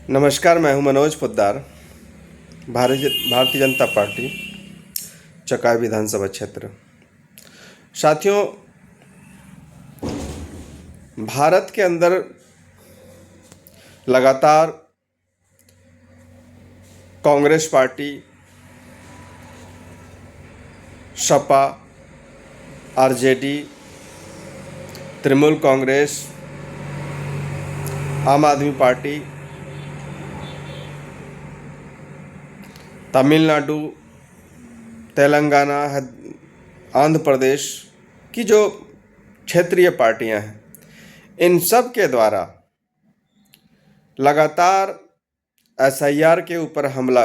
नमस्कार, मैं हूं मनोज पोद्दार। भारतीय जनता पार्टी चकाई विधानसभा क्षेत्र। साथियों, भारत के अंदर लगातार कांग्रेस पार्टी, सपा, आरजेडी, तृणमूल कांग्रेस, आम आदमी पार्टी, तमिलनाडु, तेलंगाना, आंध्र प्रदेश की जो क्षेत्रीय पार्टियां हैं, इन सब के द्वारा लगातार एसआईआर के ऊपर हमला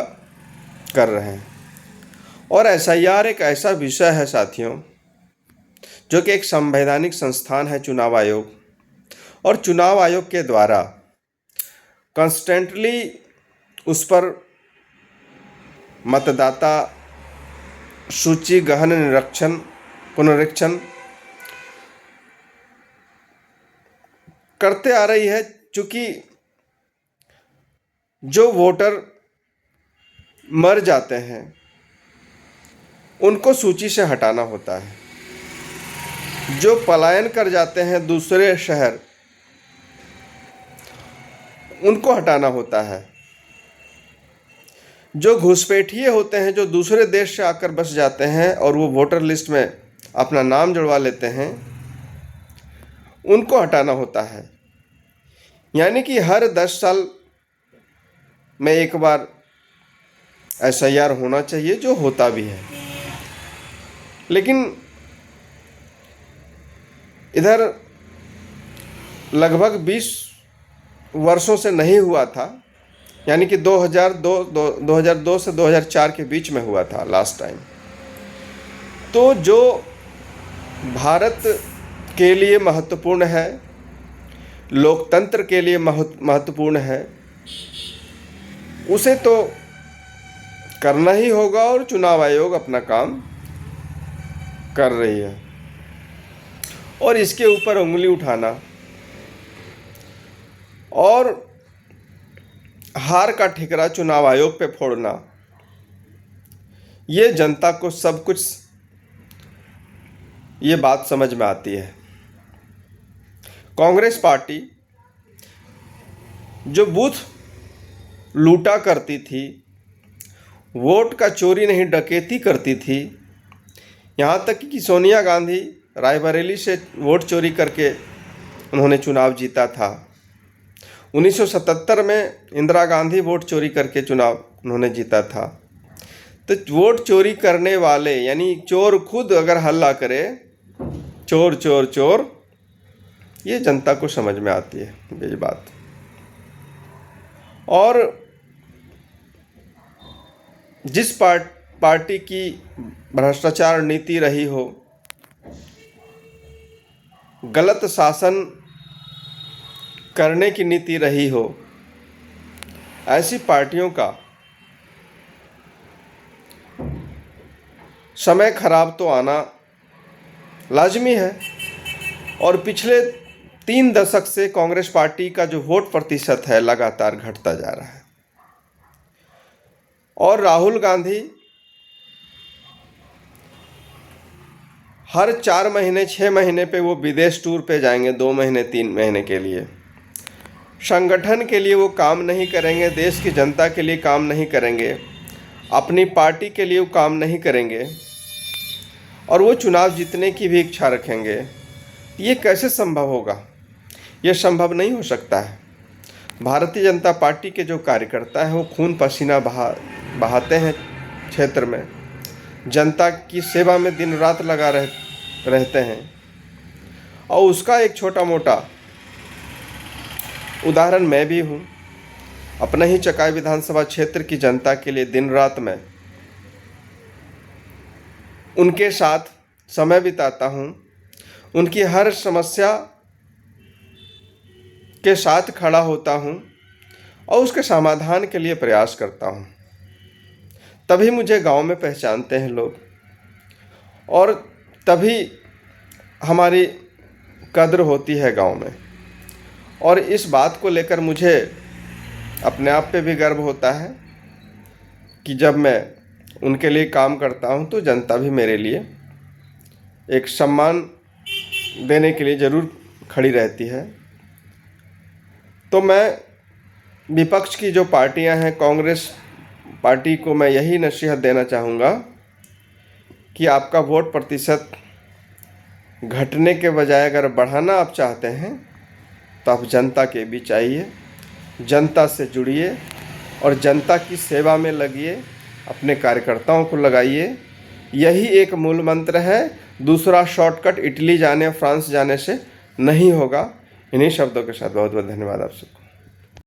कर रहे हैं। और एसआईआर एक ऐसा विषय है साथियों, जो कि एक संवैधानिक संस्थान है, चुनाव आयोग। और चुनाव आयोग के द्वारा कॉन्स्टेंटली उस पर मतदाता सूची गहन पुनरीक्षण करते आ रही है। चूंकि जो वोटर मर जाते हैं उनको सूची से हटाना होता है, जो पलायन कर जाते हैं दूसरे शहर उनको हटाना होता है, जो घुसपैठिए होते हैं, जो दूसरे देश से आकर बस जाते हैं और वो वोटर लिस्ट में अपना नाम जुड़वा लेते हैं, उनको हटाना होता है। यानी कि हर 10 साल में एक बार एसआईआर होना चाहिए, जो होता भी है। लेकिन इधर लगभग 20 वर्षों से नहीं हुआ था। यानी कि 2002 से 2004 के बीच में हुआ था लास्ट टाइम। तो जो भारत के लिए महत्वपूर्ण है, लोकतंत्र के लिए महत्वपूर्ण है, उसे तो करना ही होगा। और चुनाव आयोग अपना काम कर रही है। और इसके ऊपर उंगली उठाना और हार का ठिकरा चुनाव आयोग पे फोड़ना, ये जनता को सब कुछ ये बात समझ में आती है। कांग्रेस पार्टी जो बूथ लूटा करती थी, वोट का चोरी नहीं डकैती करती थी, यहाँ तक कि सोनिया गांधी रायबरेली से वोट चोरी करके उन्होंने चुनाव जीता था। 1977 में इंदिरा गांधी वोट चोरी करके चुनाव उन्होंने जीता था। तो वोट चोरी करने वाले, यानी चोर खुद अगर हल्ला करे चोर चोर चोर, ये जनता को समझ में आती है ये बात। और जिस पार्टी की भ्रष्टाचार नीति रही हो, गलत शासन करने की नीति रही हो, ऐसी पार्टियों का समय खराब तो आना लाजमी है। और पिछले 3 दशक से कांग्रेस पार्टी का जो वोट प्रतिशत है लगातार घटता जा रहा है। और राहुल गांधी हर 4 महीने 6 महीने पे वो विदेश टूर पे जाएंगे, 2 महीने 3 महीने के लिए। संगठन के लिए वो काम नहीं करेंगे, देश की जनता के लिए काम नहीं करेंगे, अपनी पार्टी के लिए वो काम नहीं करेंगे, और वो चुनाव जीतने की भी इच्छा रखेंगे। ये कैसे संभव होगा? ये संभव नहीं हो सकता है। भारतीय जनता पार्टी के जो कार्यकर्ता हैं वो खून पसीना बहाते हैं क्षेत्र में, जनता की सेवा में दिन रात लगा रहते हैं। और उसका एक छोटा मोटा उदाहरण मैं भी हूँ। अपने ही चकाई विधानसभा क्षेत्र की जनता के लिए दिन रात में उनके साथ समय बिताता हूँ, उनकी हर समस्या के साथ खड़ा होता हूँ और उसके समाधान के लिए प्रयास करता हूँ। तभी मुझे गांव में पहचानते हैं लोग, और तभी हमारी कद्र होती है गांव में। और इस बात को लेकर मुझे अपने आप पे भी गर्व होता है कि जब मैं उनके लिए काम करता हूँ तो जनता भी मेरे लिए एक सम्मान देने के लिए ज़रूर खड़ी रहती है। तो मैं विपक्ष की जो पार्टियां हैं, कांग्रेस पार्टी को मैं यही नसीहत देना चाहूँगा कि आपका वोट प्रतिशत घटने के बजाय अगर बढ़ाना आप चाहते हैं तो आप जनता के बीच आइए, जनता से जुड़िए और जनता की सेवा में लगिए, अपने कार्यकर्ताओं को लगाइए। यही एक मूल मंत्र है। दूसरा शॉर्टकट इटली जाने फ्रांस जाने से नहीं होगा। इन्हीं शब्दों के साथ बहुत बहुत धन्यवाद आप सबको।